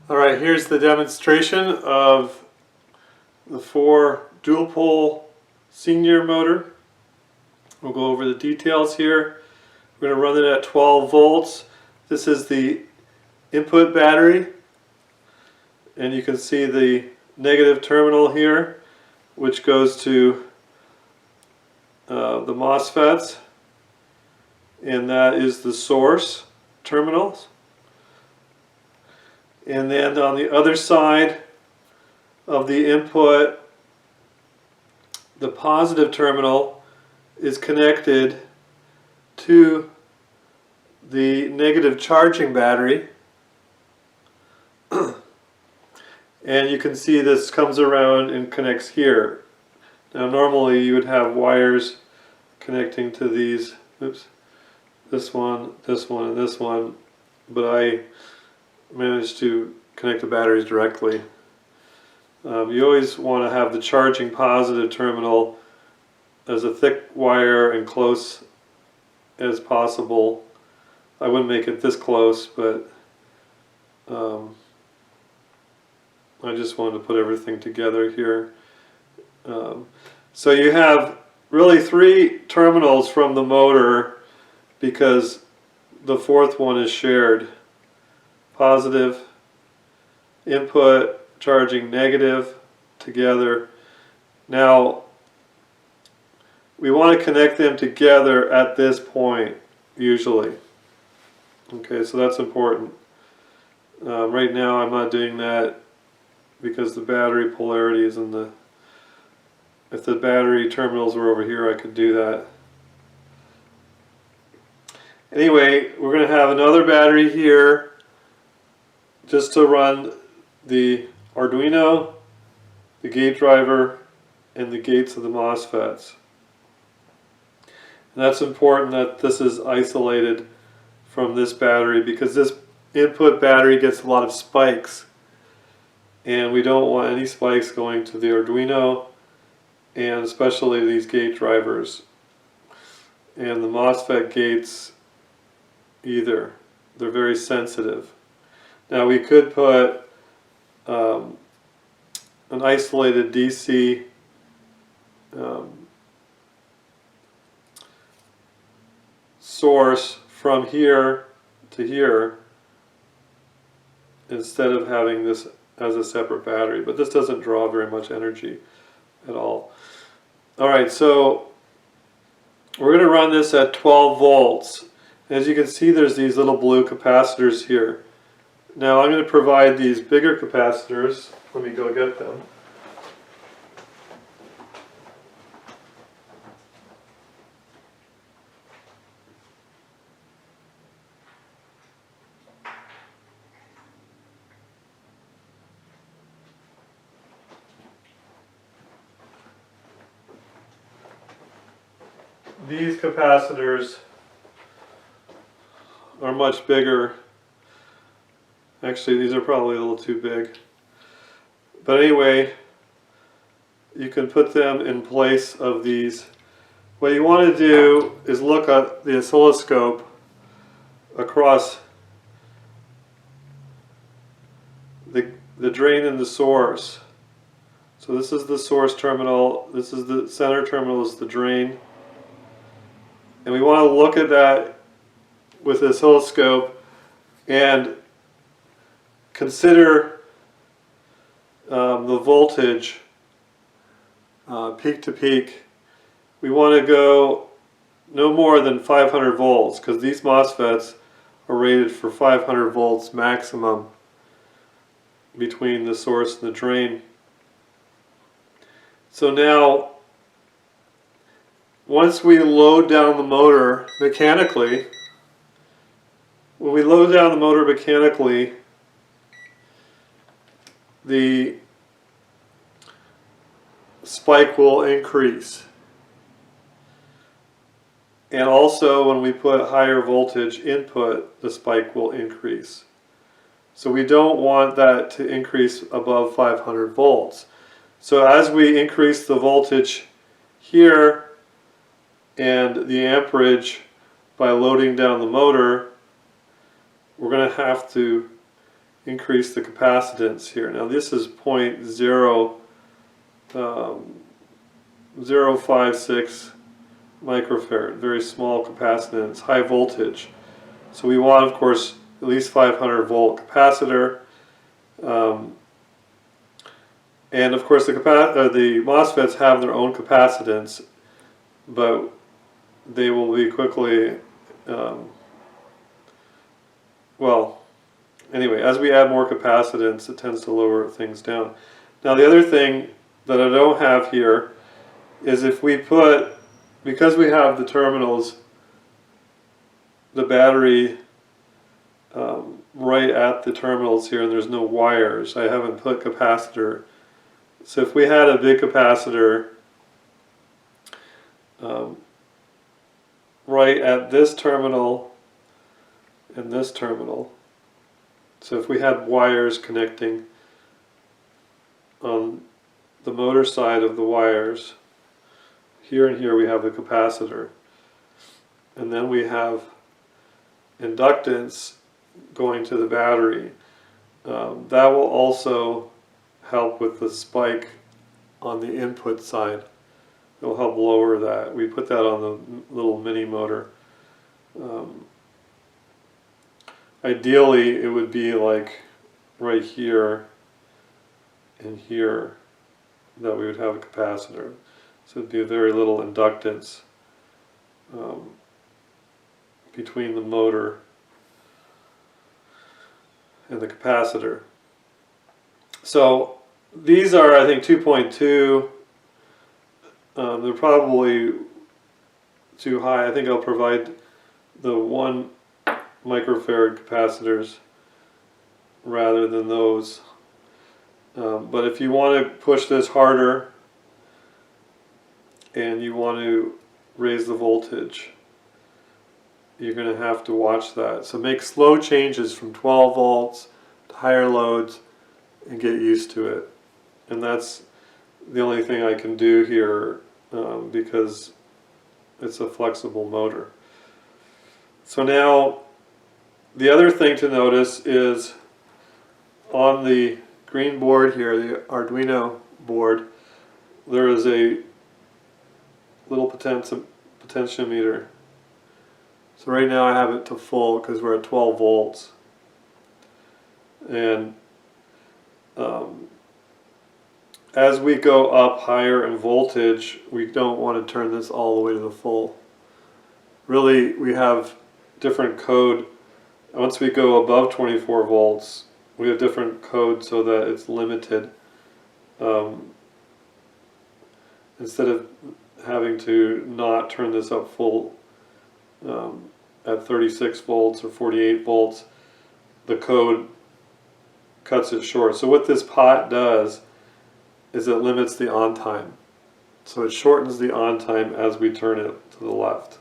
Alright, here's the demonstration of the 4 DualPole Sr motor. We'll go over the details here. We're going to run it at 12 volts. This is the input battery, and you can see the negative terminal here, which goes to the MOSFETs, and that is the source terminals. And then on the other side of the input, the positive terminal is connected to the negative charging battery. And you can see this comes around and connects here. Now normally you would have wires connecting to these, this one, and this one, but I managed to connect the batteries directly. You always want to have the charging positive terminal as a thick wire and close as possible. I wouldn't make it this close, but I just wanted to put everything together here. So you have really 3 terminals from the motor because the 4th one is shared. Positive input charging negative together. Now we want to connect them together at this point usually. Okay, so that's important. Right now I'm not doing that because the battery polarity is in the... If the battery terminals were over here, I could do that. Anyway, we're going to have another battery here just to run the Arduino, the gate driver, and the gates of the MOSFETs. And that's important that this is isolated from this battery because this input battery gets a lot of spikes, and we don't want any spikes going to the Arduino, and especially these gate drivers and the MOSFET gates either. They're very sensitive. Now we could put an isolated DC source from here to here instead of having this as a separate battery, but this doesn't draw very much energy at all. Alright, so we're going to run this at 12 volts. As you can see, there's these little blue capacitors here. Now I'm going to provide these bigger capacitors. Let me go get them. These capacitors are much bigger. Actually, these are probably a little too big. But anyway, you can put them in place of these. What you want to do is look at the oscilloscope across the drain and the source. So this is the source terminal, this is the center terminal, is the drain. And we want to look at that with the oscilloscope and consider the voltage peak to peak. We want to go no more than 500 volts because these MOSFETs are rated for 500 volts maximum between the source and the drain. So now, once we load down the motor mechanically, when we load down the motor mechanically, the spike will increase. And also when we put higher voltage input, the spike will increase. So we don't want that to increase above 500 volts. So as we increase the voltage here and the amperage by loading down the motor, we're going to have to increase the capacitance here. Now this is 0.056 microfarad, very small capacitance, high voltage. So we want, of course, at least 500 volt capacitor. And of course the MOSFETs have their own capacitance, but they will be quickly, well, anyway, as we add more capacitance, it tends to lower things down. Now the other thing that I don't have here is if we put, because we have the terminals, the battery right at the terminals here, and there's no wires, I haven't put capacitor. So if we had a big capacitor right at this terminal and this terminal, so if we had wires connecting on the motor side of the wires, here and here we have the capacitor, and then we have inductance going to the battery. That will also help with the spike on the input side. It will help lower that. We put that on the little mini motor. Ideally it would be like right here and here that we would have a capacitor. So it would be a very little inductance between the motor and the capacitor. So these are, I think, 2.2. They're probably too high. I think I'll provide the 1 microfarad capacitors rather than those. But if you want to push this harder and you want to raise the voltage, you're going to have to watch that. So make slow changes from 12 volts to higher loads and get used to it. And that's the only thing I can do here because it's a flexible motor. So now the other thing to notice is on the green board here, the Arduino board, there is a little potentiometer. So right now I have it to full because we're at 12 volts. And as we go up higher in voltage, we don't want to turn this all the way to the full. Really, we have different code. Once we go above 24 volts, we have different code so that it's limited. Instead of having to not turn this up full at 36 volts or 48 volts, the code cuts it short. So what this pot does is it limits the on time. So it shortens the on time as we turn it to the left,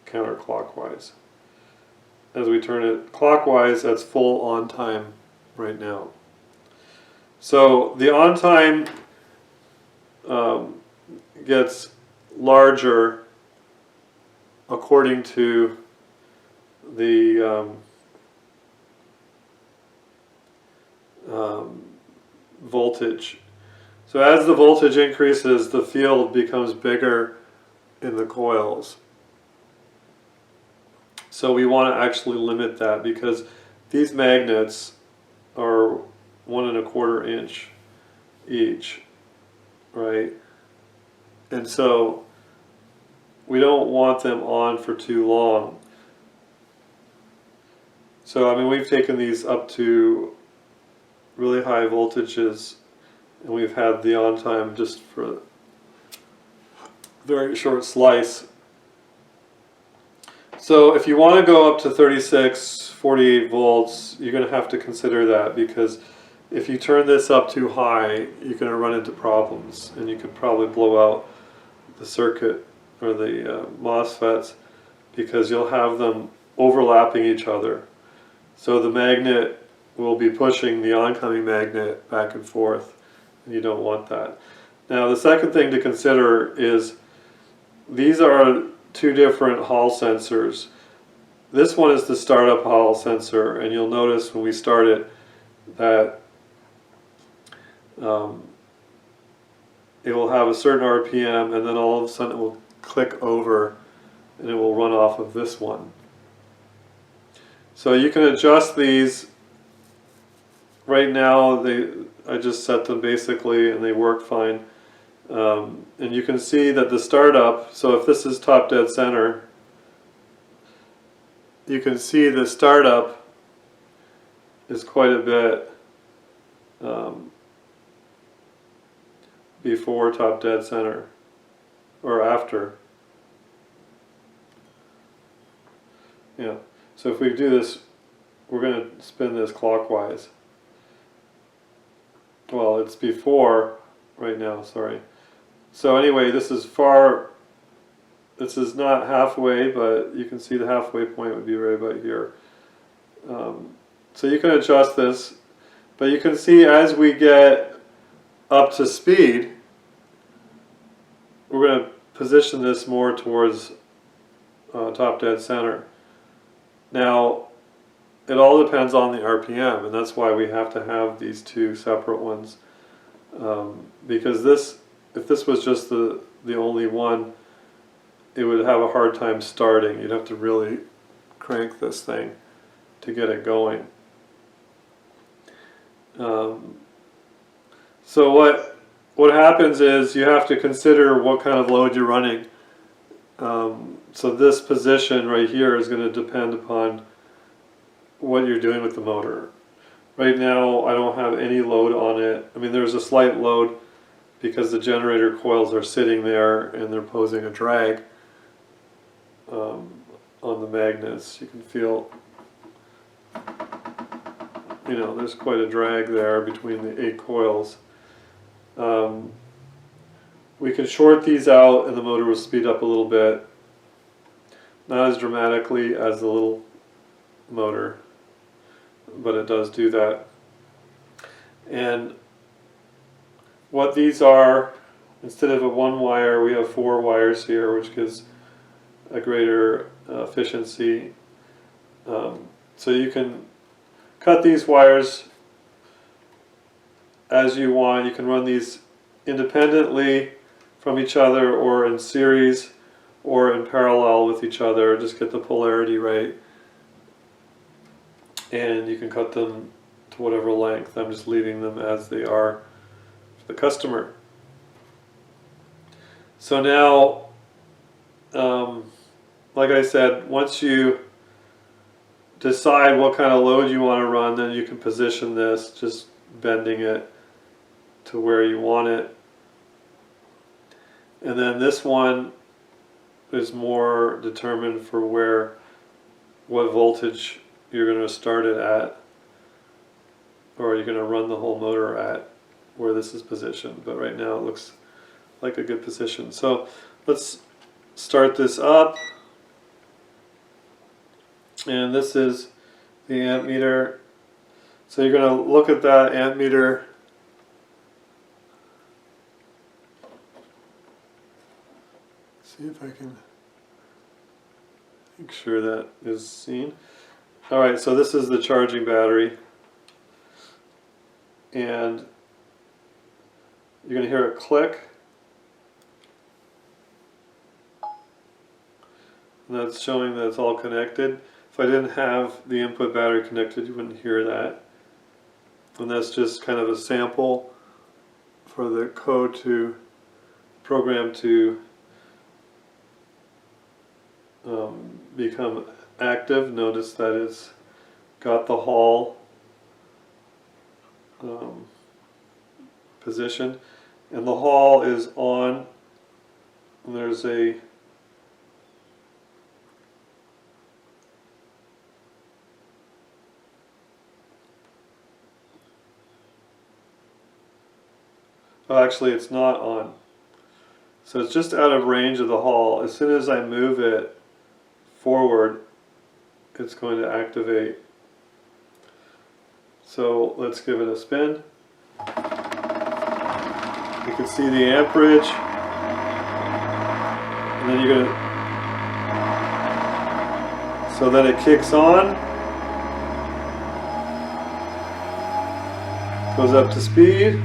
counterclockwise. As we turn it clockwise, that's full on time right now. So the on time gets larger according to the voltage. So as the voltage increases, the field becomes bigger in the coils. So we want to actually limit that because these magnets are 1 1/4 inch each, right? And so we don't want them on for too long. So I mean, we've taken these up to really high voltages, and we've had the on time just for a very short slice. So if you want to go up to 36, 48 volts, you're going to have to consider that, because if you turn this up too high, you're going to run into problems, and you could probably blow out the circuit or the MOSFETs, because you'll have them overlapping each other. So the magnet will be pushing the oncoming magnet back and forth, and you don't want that. Now the second thing to consider is these are two different Hall sensors. This one is the startup Hall sensor, and you'll notice when we start it, that it will have a certain RPM, and then all of a sudden it will click over and it will run off of this one. So you can adjust these. Right now I just set them basically and they work fine. And you can see that the startup, so if this is top dead center, you can see the startup is quite a bit before top dead center or after. Yeah, so if we do this, we're going to spin this clockwise. Well, it's before right now, sorry. So anyway, this is not halfway, but you can see the halfway point would be right about here. So you can adjust this, but you can see as we get up to speed, we're going to position this more towards top dead center. Now, it all depends on the RPM, and that's why we have to have these two separate ones. Because if this was just the only one, it would have a hard time starting. You'd have to really crank this thing to get it going. So what happens is you have to consider what kind of load you're running. So this position right here is going to depend upon what you're doing with the motor. Right now I don't have any load on it. I mean, there's a slight load because the generator coils are sitting there and they're posing a drag on the magnets. You can feel, there's quite a drag there between the 8 coils. We can short these out and the motor will speed up a little bit. Not as dramatically as the little motor, but it does do that. And what these are, instead of a 1 wire, we have 4 wires here, which gives a greater efficiency. So you can cut these wires as you want. You can run these independently from each other or in series or in parallel with each other. Just get the polarity right. And you can cut them to whatever length. I'm just leaving them as they are for the customer. So now, like I said, once you decide what kind of load you want to run, then you can position this, just bending it to where you want it. And then this one is more determined for what voltage you're going to start it at, or you're going to run the whole motor at where this is positioned. But right now it looks like a good position. So let's start this up. And this is the amp meter. So you're going to look at that amp meter. See if I can make sure that is seen. Alright, so this is the charging battery. And you're going to hear it click. And that's showing that it's all connected. If I didn't have the input battery connected, you wouldn't hear that. And that's just kind of a sample for the code to program to become active. Notice that it's got the Hall position, and the Hall is on, and there's a actually it's not on, so it's just out of range of the Hall. As soon as I move it forward, it's going to activate. So let's give it a spin. You can see the amperage, and then you're going to, so then it kicks on, Goes up to speed.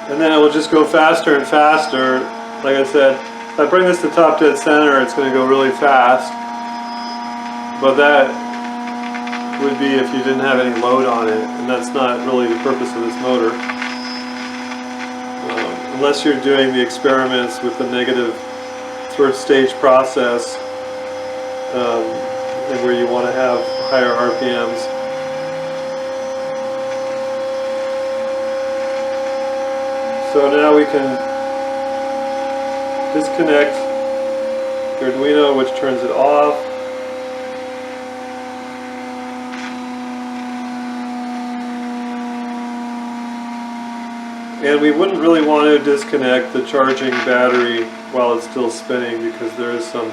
And then it will just go faster and faster. Like I said, if I bring this to top dead center, it's going to go really fast. But that would be if you didn't have any load on it, and that's not really the purpose of this motor. Unless you're doing the experiments with the negative third stage process, and where you want to have higher RPMs. So now we can disconnect the Arduino, which turns it off. And we wouldn't really want to disconnect the charging battery while it's still spinning, because there is some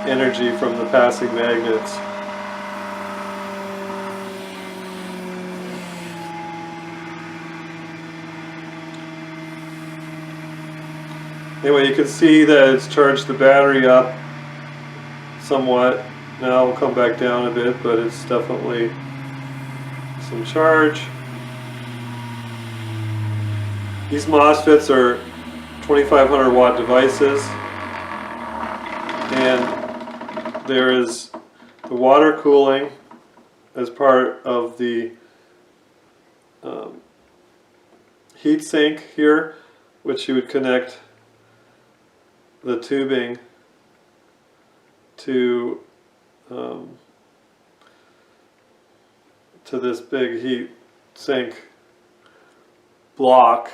energy from the passing magnets. Anyway, you can see that it's charged the battery up somewhat. Now we'll come back down a bit, but it's definitely some charge. These MOSFETs are 2500 watt devices, and there is the water cooling as part of the heat sink here, which you would connect the tubing to this big heat sink block.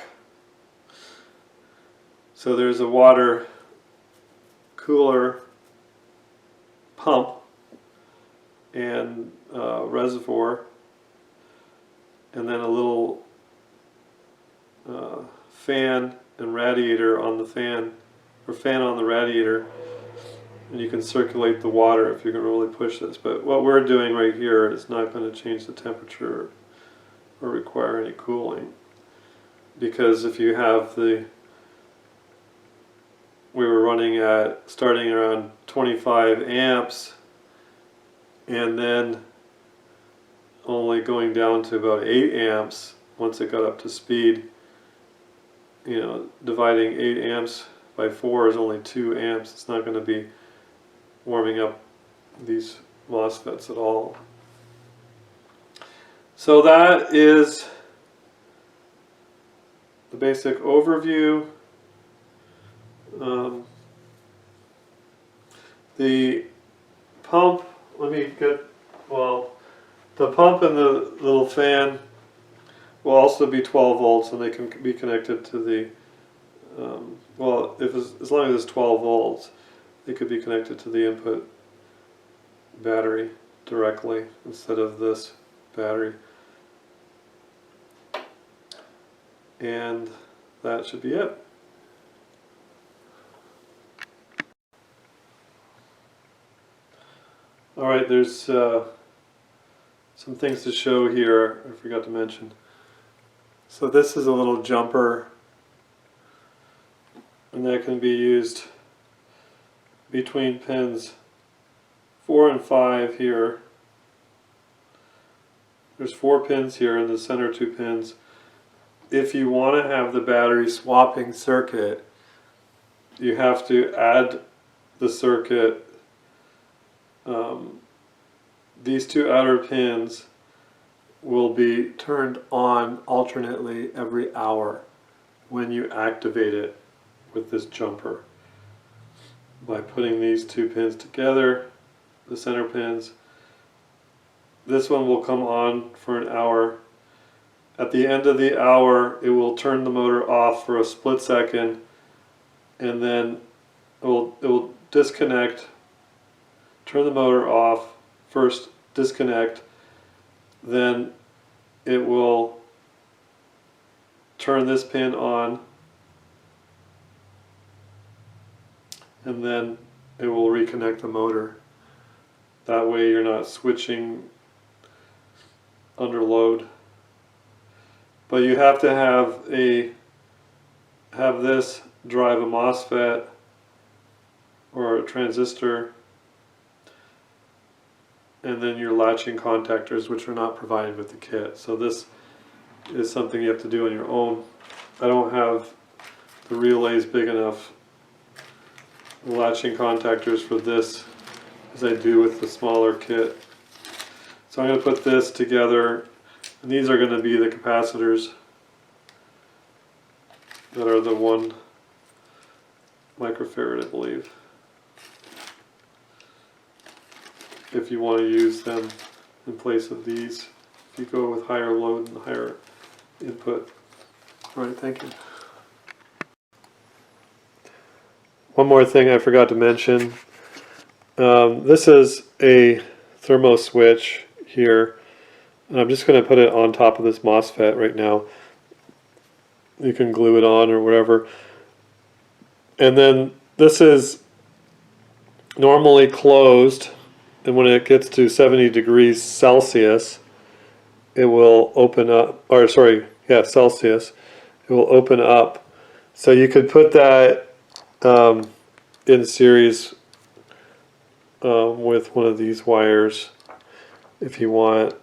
So there's a water cooler pump and reservoir, and then a little fan and radiator on the fan, or fan on the radiator, and you can circulate the water if you can really push this. But what we're doing right here is not going to change the temperature or require any cooling, because if you have we were running at starting around 25 amps and then only going down to about 8 amps once it got up to speed. You know, dividing 8 amps by 4 is only 2 amps. It's not going to be warming up these MOSFETs at all. So that is the basic overview. The pump, the pump and the little fan will also be 12 volts, and they can be connected to the, as long as it's 12 volts, they could be connected to the input battery directly instead of this battery. And that should be it. Alright, there's some things to show here I forgot to mention. So this is a little jumper, and that can be used between pins 4 and 5 here. There's 4 pins here and the center 2 pins. If you want to have the battery swapping circuit, you have to add the circuit. These 2 outer pins will be turned on alternately every hour when you activate it with this jumper. By putting these 2 pins together, the center pins, this one will come on for an hour. At the end of the hour, it will turn the motor off for a split second, and then it will disconnect, turn the motor off, first disconnect, then it will turn this pin on, and then it will reconnect the motor. That way you're not switching under load. But you have to have this drive a MOSFET or a transistor, and then your latching contactors, which are not provided with the kit. So this is something you have to do on your own. I don't have the relays big enough, the latching contactors for this, as I do with the smaller kit. So I'm going to put this together, and these are going to be the capacitors that are the 1 microfarad, I believe, if you want to use them in place of these, if you go with higher load and higher input. All right, thank you. One more thing I forgot to mention. This is a thermo switch here, and I'm just going to put it on top of this MOSFET right now. You can glue it on or whatever. And then this is normally closed, and when it gets to 70 degrees Celsius, it will open up, or sorry, yeah, Celsius, it will open up. So you could put that in series with one of these wires if you want,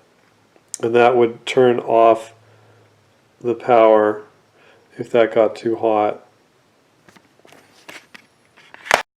and that would turn off the power if that got too hot.